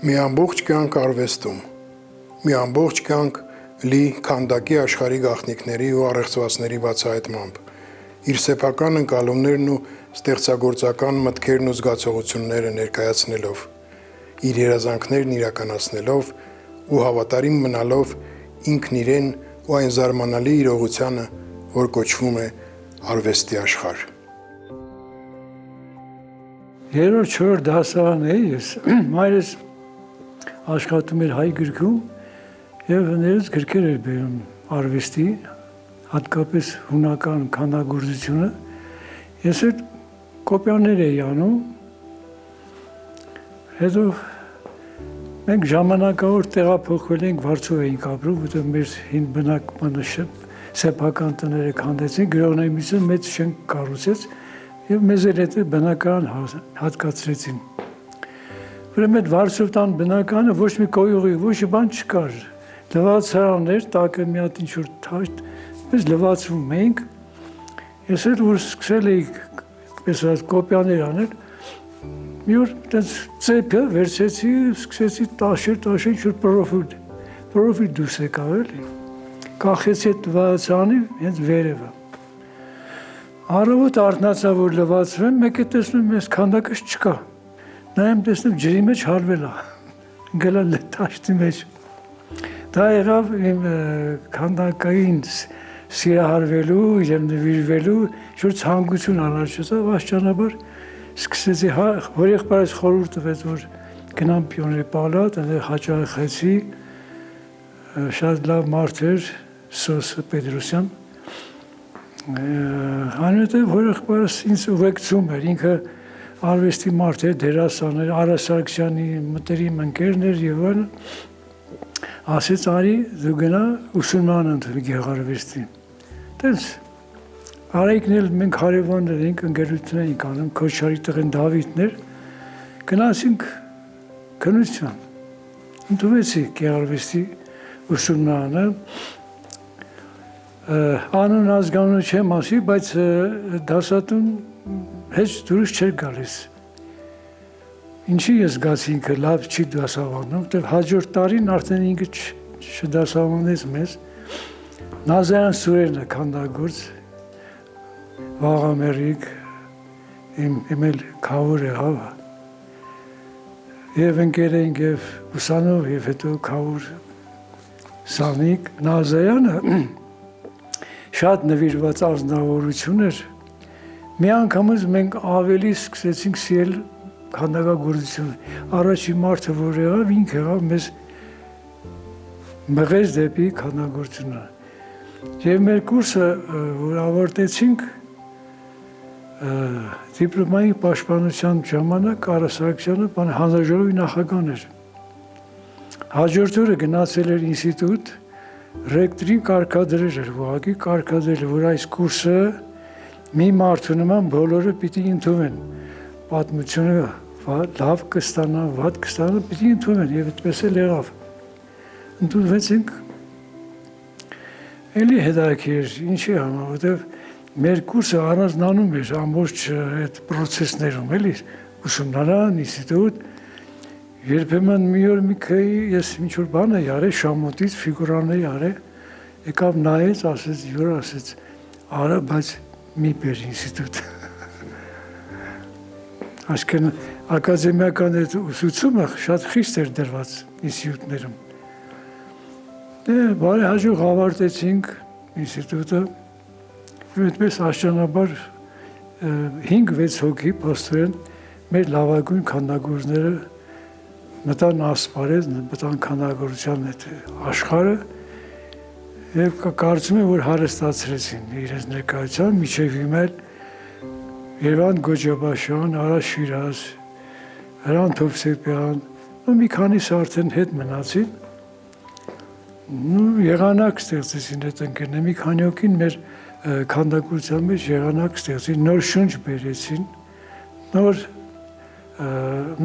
Մի ամբողջ կյանք արվեստում, մի ամբողջ կյանք լի քանդակի աշխարհի գաղտնիքների ու առեղծվածների բացահայտմամբ, իր սեփական ընկալումներն ու ստեղծագործական մտքերն ու զգացողությունները ներկայացնելով, իր երազանքներն իրականացնելով ու հավատարիմ մնալով ինքն իրեն ու այն զարմանալի իրողությանը, որ կոչվում է արվեստի աշխարհ։ Երրորդ չորրորդ դասարան էի ես, մայրս աշխատում էր Հայ գրքում եւ ներս գրքեր էր բերում արվեստի, հատկապես հունական քանդակագործությունը։ Ես այդ կոպիաներ էի անում։ Հետո մենք ժամանակավոր տեղափոխվել ենք, Վարշավա էինք ապրում, որտեղ մեր հին բնակմանը սեփական տները քանդեցին, գրողների միությունը մեծ շենք կառուցեց եւ մեզ էլ այդ բնակարան հատկացրեցին։ Ուրեմն այդ Վարշավտան բնականը ոչ մի կոյուղի, ոչ մի բան չկար։ Լվացարաններ, տակը մի հատ ինչ-որ թաշտ, mēs լվացվում էինք։ Ես էլ որ սկսել էի այսպես կոպիաներ անել, մի օր այդպես ծեփը վերցեցի, սկսեցի տաշել, ինչ-որ պրոֆիլ դուրս եկավ էլի։ Կախեցի այդ լվացարանի հենց վերևը։ Առավոտ արթնացա, որ լվացվեմ, մեկ է տեսնում ես քանդակս չկա։ Նայեմ տեսնում ջրի մեջ հարվել է, գլալ տաշտի մեջ։ Դա եղավ իմ քանդակային սիրահարվելու եւ նվիրվելու շուտ ցանկություն առաջացավ, աստիճանաբար սկսեցի որ եղբայրս խորհուրդ տվեց, որ գնամ Պիոների պալատ, այնտեղ հաճախեցի, շատ լավ մարդ էր Սոս Պետրոսյան։ Այնուհետև որ եղբայրս ինձ ուղեկցում էր, ինքը արվեստի մարդ էր, դերասան էր, Արա Սարգսյանի մտերիմ ընկերն էր եւ այլն, ասեց արի դու գնա ուսումնան ընդունի գեղարվեստի։ Տենց Արայիկն էլ մենք հարևաններ էինք, ընկերություն էինք անում, Քոչարի տղեն Դավիթն էր, գնացինք քննության։ Ընդունվեցի գեղարվեստի ուսումնանը, անուն ազգանունը չեմ ասի, բայց դասատուն հեչ դուրս չէր գալիս։ Ինչի ես զգացի ինքը լավ չի դասավանդում, որտեղ հաջորդ տարին արդեն ինքը չդասավանդեց մեզ։ Նազարյան Սուրենը քանդակագործ, Վաղամերիկ, իմ էլ քավոր եղավ։ Եվ ընկեր էինք եւ ուսանող եւ հետո քավոր Սանիկ Նազարյանը շատ նվիրված ազնվորություն էր։ Մի անգամից մենք ավելի սկսեցինք սիրել քանդակագործությունը։ Առաջին մարդը, որ եղավ, ինքը եղավ մեզ մղեց դեպի քանդակագործությունը։ Եվ մեր կուրսը, որ ավարտեցինք, դիպլոմային պաշտպանության ժամանակ Արա Սարգսյանը հանրաժողովի նախագահ էր։ Հաջորդ օրը գնացել էր ինստիտուտ, ռեկտորին կարգադրել էր, ուղղակի կարգադրել, որ այս կուրսը մի մարդու նման բոլորը պիտի ընդունեն, պատմությունը լավ կստանա, վատ կստանա, պիտի ընդունեն եւ այդպես էլ եղավ։ Ընդունվեցինք, էլի հետաքրքիր, ինչի համար, որտեւ մեր կուրսը առանձնանում էր ամբողջ այդ process-ներում, էլի ուսումնարան, ինստիտուտ, երբեմն մի օր մի քեի ես ինչ-որ բան էի արել, շամոտից ֆիգուրաներ արել, եկավ նայեց, ասեց, յուր ասեց, արա, բայց մի բեր ինստիտուտ։ Այսինքն ակադեմիական այդ ուսուցումը շատ խիստ էր դրված ինստիտուտներում։ Բարի հաջող ավարտեցինք ինստիտուտը, եւ այդպես աստիճանաբար 5-6 հոգի փաստորեն մեր լավագույն քանդակագործները մտան ասպարեզ, մտան քանդակագործության այդ աշխարհը եւ կարծում եմ, որ հարստացրեցին իրենց ներկայությամբ, միջև հիմա Երևան Գոջաբաշյան, Արա Շիրազ, Հրանտ Հովսեփյան, ու մի քանիսը արդեն հետ մնացին։ Եղանակ ստեղծեցին այդ ընկերները, մի քանի հոգին մեր քանդակագործության մեջ եղանակ ստեղծեցին, նոր շունչ բերեցին,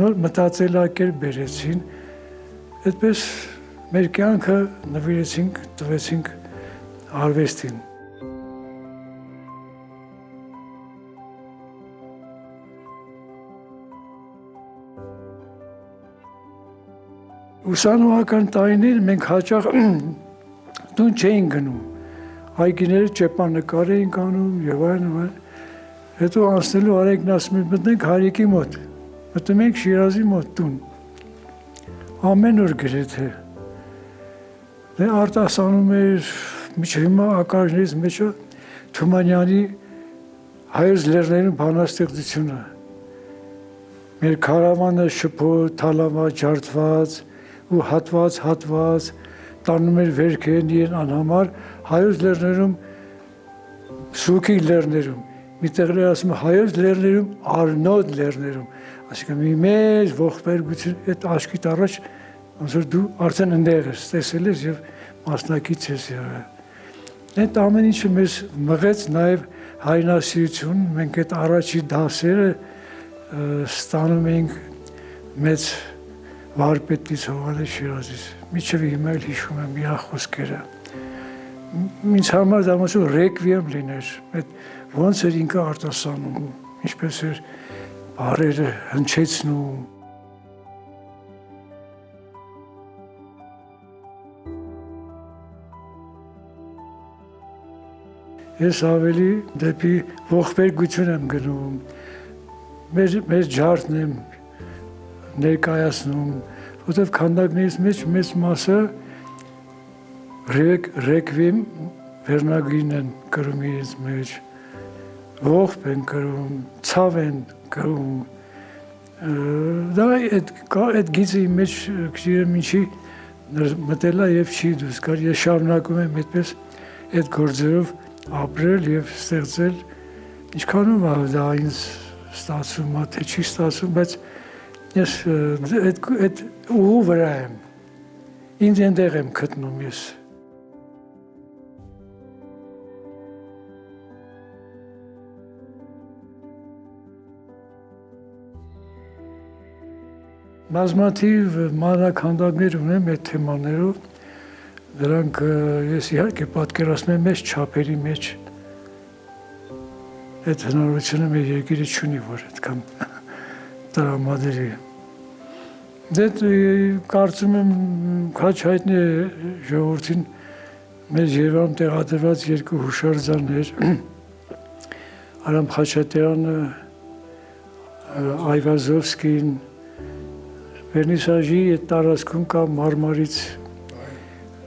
նոր մտածելակերպ բերեցին, այդպես մեր կյանքը նվիրեցինք, տվեցինք արվեստին։ Ուսանողական տարիներին մենք հաճախ տուն չէին գնում։ Այգիները ճեպանեկար էին անում եւ այլն։ Հետո անցնելու արեգն ասում ենք մտնենք Հարիկի մոտ։ Մտնում ենք Շիրազի մոտ տուն։ Ամեն օր գրեթե։ Դե արտասանում էր միջև հիմա ակարժներից մեջը Թումանյանի հայոց լեռներում բանաստեղծությունը։ Մեր քարավանը շփոթ, թալաված, ջարդված ու հատված տանում էր վերքերն իրեն անհամար հայոց լեռներում, Սուքի լեռներում, մի տեղեր ասում հայոց լեռներում, Արնոտ լեռներում, այսինքն մի մեծ ողբերգություն, այդ աչքիդ առաջ ոնց որ դու արդեն ընդեղ ես, տեսել ես եւ մասնակից ես եղել։ Այդ ամեն ինչը մեզ մղեց նաեւ հայրենասիրություն, մենք այդ առաջի դասերը ստանում էինք մեծ վարպետից Հովհաննես Շիրազից, մինչև հիմա էլ հիշում եմ իր խոսքերը։ Ինձ համար դա ոնց որ ռեկվիեմ լիներ, այդ ոնց էր ինքը արտասանում, ինչպես էր բառերը հնչեցնում։ Ես ավելի դեպի ողբերգություն եմ գնում, մեր ջարդն եմ ներկայացնում, որտեղ քանդակներից մեջ մեծ մասը ռեկվիեմ վերնագրին են կրում իրենց մեջ, ողբ են կրում, ցավ են կրում, դա այդ գիծի մեջ քիչ ինչի մտելա եւ չի դուրս գար, ես շարունակում եմ այդպես այդ գործերով ապրել եւ ստեղծել, ինչքանով դա ինձ ստացվում է, թե չի ստացվում, բայց ես այդ ուղու վրա եմ, ինձ այնտեղ եմ գտնում ես։ Բազմաթիվ մանրաքանդակներ ունեմ այդ թեմաներով, դրանք ես իհարկե պատկերացնում եմ մեծ չափերի մեջ, այդ հնարավորությունը մեր երկիրը չունի, որ այդքան տրամադրի։ Դե կարծում եմ քաչ հայտնի է ժողովրդին մեր Երևանում տեղադրված երկու հուշարձաններ, Արամ Խաչատրյանը, Այվազովսկին, Վերնիսաժի այդ տարածքում կա Մարմարից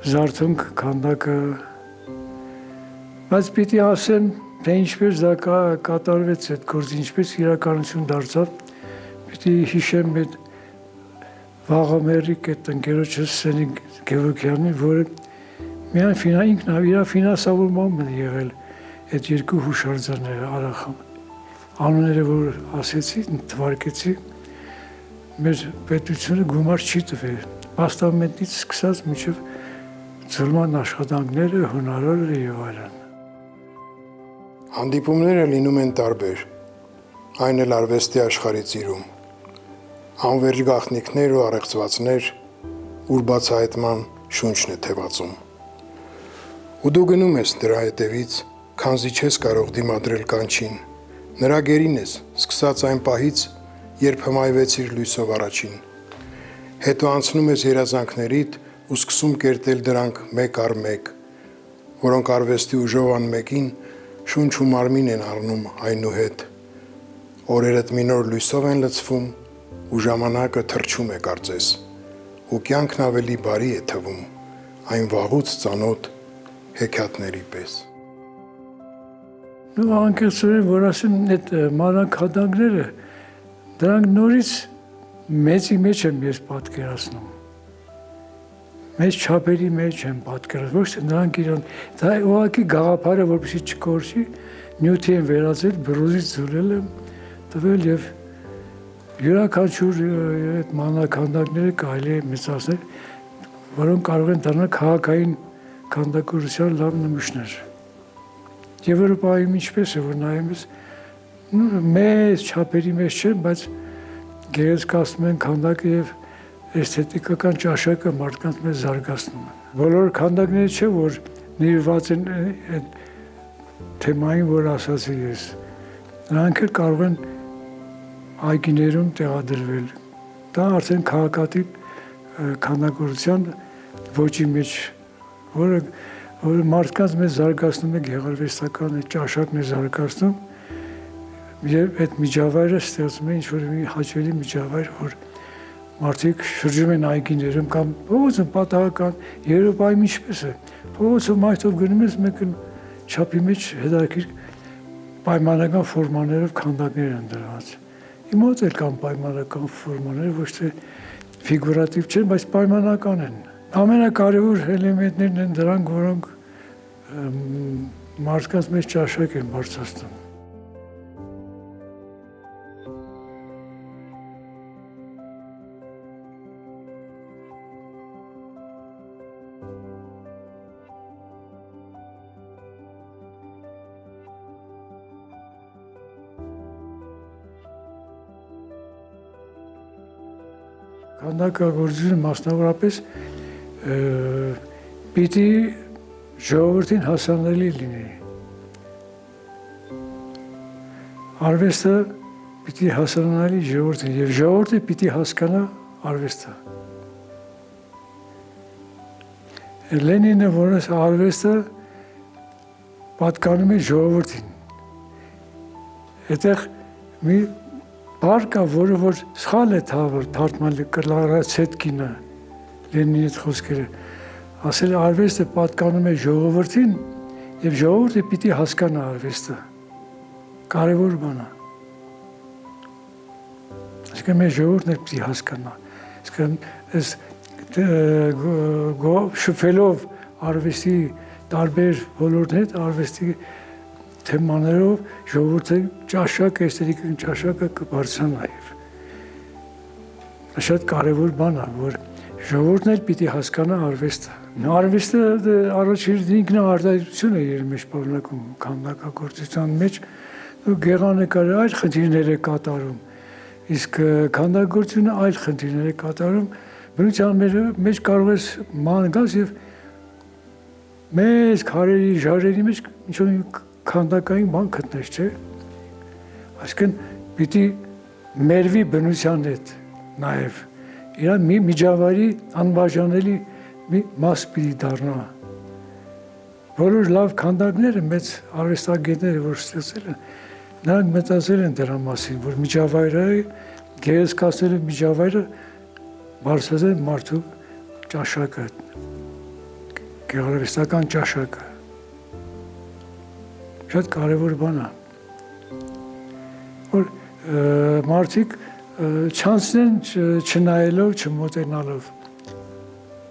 Զարթոնք քանդակը, բայց պիտի ասեմ, թե ինչպես դա կատարվեց այդ գործը, ինչպես իրականություն դարձավ, պիտի հիշեմ այդ վաղամերիկ այդ ընկերոջս Սենիկ Գևորգյանին, որը միայն ինքն իր ֆինանսավորմամբ է եղել այդ երկու հուշարձանները Արախան։ Անունները որ ասեցի, թվարկեցի, մեր պետությունը գումար չի տվել, պաստամենտից սկսած մինչև ձուլման աշխատանքները, հունարորը եւ այլն։ Հանդիպումները լինում են տարբեր, այն էլ արվեստի աշխարհի ծիրում։ Անվերջ գաղտնիքներ ու առեղծվածներ, ուր բացահայտման շունչն է թևածում։ Ու դու գնում ես դրա հետևից, քանզի չես կարող դիմադրել կանչին, նրա գերին ես, սկսած այն պահից, երբ հմայվեցիր լույսով առաջին։ Հետո անցնում ես երազանքներիդ ու սկսում կերտել դրանք մեկ առ մեկ, որոնք արվեստի ուժով անմեկին շունչ ու մարմին են առնում այնուհետ։ Օրերդ մի նոր լույսով են լցվում ու ժամանակը թրջում է կարծես, ու կյանքն ավելի բարի է թվում, այն վաղուց ծանոթ հեքիաթների պես։ Ու անկեղծորեն, որ ասեմ, այդ մանրաքանդակները, դրանք նորից մեծի մեջ եմ ես պատկերացնում։ Մեծ չափերի մեջ եմ պատկերացնում, ոչ թե նրանք իրան, դա ուղղակի գաղափարը, որպեսզի չկորչի, նյութի են վերածել, բրուզից ձուլել եմ, տվել եւ յուրաքանչյուր այդ մանրաքանդակները կարելի է մեծացնել, որոնք կարող են դառնալ քաղաքային քանդակորության լավ նմուշներ։ Եվրոպայում ինչպես է, որ նայում ես, մեծ չափերի մեջ չեն, բայց գեղեցկացնում են քանդակը եւ էսթետիկական ճաշակը մարդկանց մեծ զարգացնում են։ Բոլոր քանդակները չէ, որ նիրված են այդ թեմային, որ ասացի ես։ Նրանք էլ կարող են այգիներում տեղադրվել։ Դա արդեն քաղաքատիպ քանդակորության ոճի մեջ, որը մարդկանց մեզ զարգացնում է գեղարվեստական ճաշակն է զարգացնում եւ այդ միջավայրը ստեղծում է ինչ-որ մի հաճելի միջավայր, որ մարդիկ շրջում են այգիներում կամ փողոցում պատահական Եվրոպայում ինչպես է փողոցում այդով գնում ես մեկ չափի մեջ հետաքրքիր պայմանական ֆորմաներով քանդակներ են դրված։ Իմ մոտ էլ կան պայմանական ֆորմաներ, ոչ թե ֆիգուրատիվ չեն, բայց պայմանական են։ Ամենակարևոր էլեմենտներն են դրանք, որոնք մարդկանց մեջ ճաշակ են բարձրացնում։ Քանդակագործությունը մասնավորապես պիտի ժողովրդին հասանելի լինի։ Արվեստը պիտի հասանելի ժողովրդին եւ ժողովուրդը պիտի հասկանա արվեստը։ Լենինը որս արվեստը պատկանում է ժողովրդին։ Այդտեղ մի բարկա, որը որ սխալ է թարգմանել Կլարացետկինը Լենինի այդ խոսքերը, ասել արվեստը պատկանում է ժողովրդին եւ ժողովուրդը պիտի հասկանա արվեստը։ Կարևոր բան է։ Այսինքն մեր ժողովուրդն էլ պիտի հասկանա։ Այսինքն այս շփվելով արվեստի տարբեր ոլորտներ, արվեստի թեմաներով ժողովուրդը ճաշակ, էսթետիկական ճաշակը կբարձրանա եւ շատ կարևոր բան է, որ ժողովուրդն էլ պիտի հասկանա արվեստը։ Արվեստը առաջին ինքնաարտադրություն է իր մեջ պարունակում քանդակագործության մեջ, գեղանկարը այլ խնդիրներ է կատարում, իսկ քանդակագործությունը այլ խնդիրներ է կատարում, բնության մեջ կարող ես ման գաս եւ մեծ քարերի ժարերի մեջ ինչ-որ քանդակային բան գտնես, չէ՞։ Այսինքն պիտի մերվի բնության հետ նաև իր մի միջավայրի անբաժանելի մի մաս պիտի դառնա։ Բոլոր լավ քանդակները, մեծ արվեստագետները, որ ստեղծել են, նրանք մտածել են դրա մասին, որ միջավայրը գեղեցկացնելու միջավայրը բարձրացնել մարդու ճաշակը, գեղարվեստական ճաշակը։ Շատ կարևոր բան է, որ մարդիկ չանցնեն չնայելով, չմոտենալով,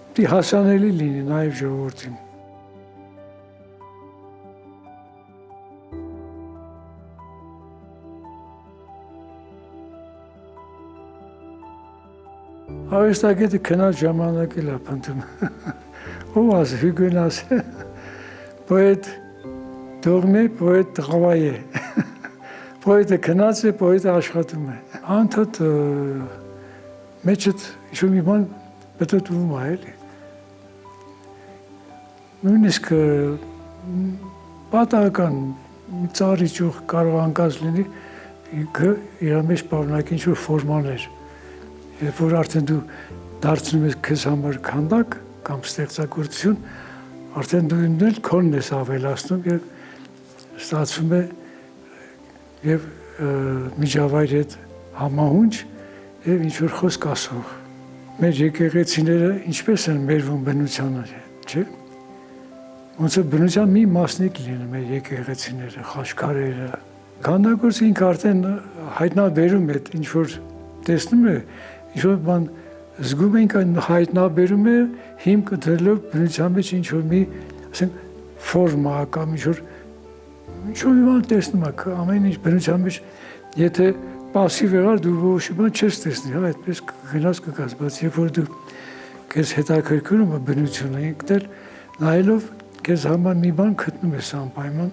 պիտի հասանելի լինի նաև ժողովրդին։ Արվեստագետը քնած ժամանակ էլ է փնտրում։ Ով ասի, Հյուգոն ասի, պոետ դողմե, պոետ տղավայ է։ Պոետը քնած է, պոետը աշխատում է։ Անդադ մեջդ ինչ-որ մի բան պտտվում է, էլի։ Նույնիսկ պատահական ծառի ճյուղ կարող անկած լինի, իր մեջ պարունակի ինչ-որ ֆորմաներ։ Երբ որ արդեն դու դարձնում ես քեզ համար քանդակ կամ ստեղծագործություն, արդեն դու ինքն քոնն ես ավելացնում եւ ստացվում է եւ միջավայրի հետ համահունչ եւ ինչ որ խոսք ասող։ Մեր եկեղեցիները ինչպես են մերվում բնությանը, չէ՞։ Ոնց է բնության մի մասնիկ լինում է եկեղեցիները, խաչքարերը։ Քանդակորձը ինքը արդեն հայտնաբերում է ինչ որ տեսնում է, ինչ որ բան զգում ենք հայտնաբերում է հիմք դրելով բնության մեջ ինչ որ մի, ասենք, ֆորմա կամ ինչ որ մի բան տեսնում եք, ամեն ինչ բնության մեջ, եթե պասիվ եղար դու ոչ մի բան չես տեսնի, հա, այդպես գնաց կգաս, բայց երբ որ դու քեզ հետաքրքրում է բնությունը, ինքն էլ նայելով քեզ համար մի բան գտնում ես անպայման։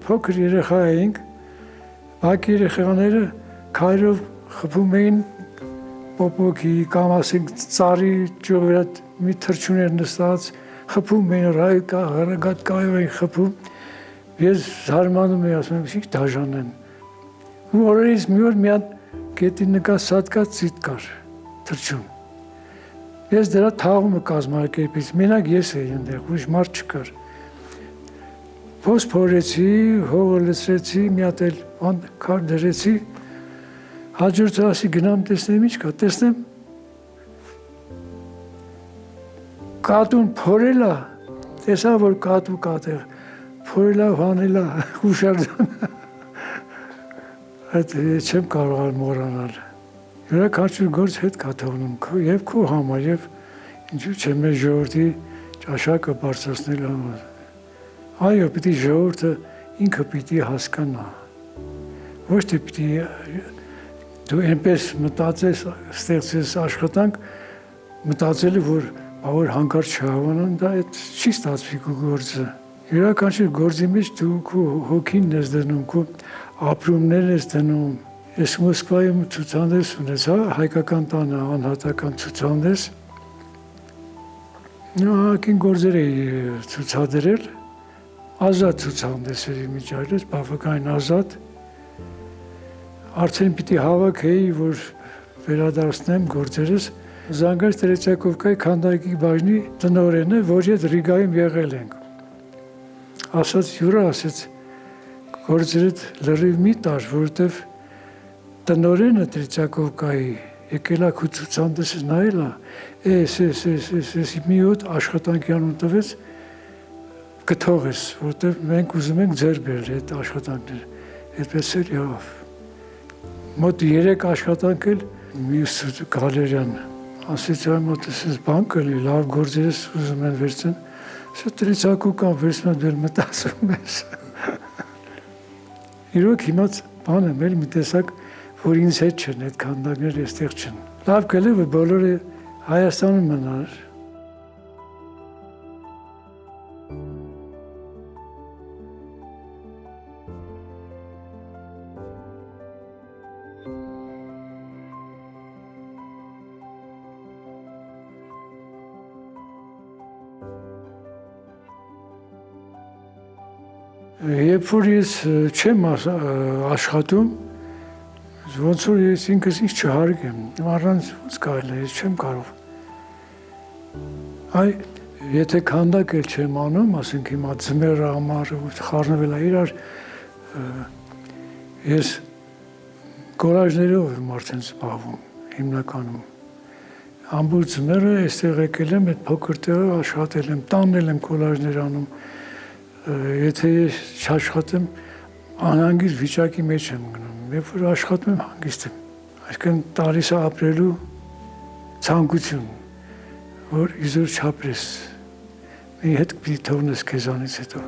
Փոքր երեխա էինք, բակի երեխաները քայլով խփում էին պոպոկի կամ ասենք ծառի ճյուղի վրա մի թռչուն էր նստած, խփում էին, ռագատկայով էին խփում։ Ես զարմանում էի, ասում եմ, ինչ դաժան են։ Ու օրերից մի օր մի հատ գետի նկած սատկած ծիտ կար, թրջուն։ Ես դրա թաղումը կազմակերպից, մենակ ես էի այնտեղ, ուրիշ մարդ չկար։ Ոնց փորեցի, հողը լցրեցի, մի հատ էլ քար դրեցի, հաջորդ ասի գնամ տեսնեմ ինչ կա, տեսնեմ կատուն փորել է, տեսա որ կատու կա տեղ, փորել է, հանել է, հուշարձան։ Այդ չեմ կարող մոռանալ։ Յուրաքանչյուր գործ հետ կա թողնում եւ քո համար եւ ինչու՞ չէ մեր ժողովրդի ճաշակը բարձրացնել համար։ Այո, պիտի ժողովուրդը ինքը պիտի հասկանա։ Ոչ թե պիտի դու այնպես մտածես, ստեղծես աշխատանք, մտածելու որ հանկարծ չհավանան, դա այդ չի ստացվի քո գործը։ Յուրաքանչյուր գործի մեջ դու քո հոգին ես դնում, քո ապրումներն ես դնում։ Ես Մոսկվայում ցուցանես ունեցա, հայկական տանը անհատական ցուցանես։ Նույնքին գործեր էի ցուցադրել, ազատ ցուցանեսերի միջայլոց, բավականին ազատ։ Արդեն պիտի հավաքեի, որ վերադարձնեմ գործերս։ Զանգաց Տրեցյակովկայի քանդակի բաժնի տնօրենը, որի հետ Ռիգայում եղել ենք։ Ասաց յուրա, ասաց գործերդ լրիվ մի տար, որովհետև տնօրենը Տրեցյակովկայի եկել է քո ցուցանեսը նայել է, էս մի հոտ աշխատանքի անուն տվեց, կթողես, որովհետև մենք ուզում ենք ձեր բերել այդ աշխատանքները։ Այդպես էլ եղավ։ Մոտ 3 աշխատանք էլ մյուս գալերյան ասեց այ մոտ էս բան կլի, լավ գործերս ուզում են վերցնել, սա Տրեցյակովկան վերցնել դեր մտածում ես։ Իրոք հիմա բան եմ էլ մի տեսակ, որ ինձ հետ չեն այդ քանդակները այստեղ չեն։ Լավ կլի, որ բոլորը Հայաստանում մնար։ Երբ որ ես չեմ աշխատում, ոնց որ ես ինքս ինձ չհարգեմ, առանց ոնց կարելի է, ես չեմ կարող։ Այ եթե քանդակ էլ չեմ անում, ասենք հիմա ձմեռը ամառը խառնվել է իրար, ես կոլաժներով եմ արդեն զբաղվում հիմնականում։ Ամբողջ ձմեռը այստեղ եկել եմ, այդ փոքր տեղը աշխատել եմ, տանել եմ կոլաժներ անում։ Եթե ես չաշխատեմ, անհանգիստ վիճակի մեջ եմ գնում, երբ որ աշխատում եմ հանգիստ եմ, այսինքն տալիս է ապրելու ցանկություն, որ իզուր չապրես, մի հետ պիտի թողնես քեզանից հետո։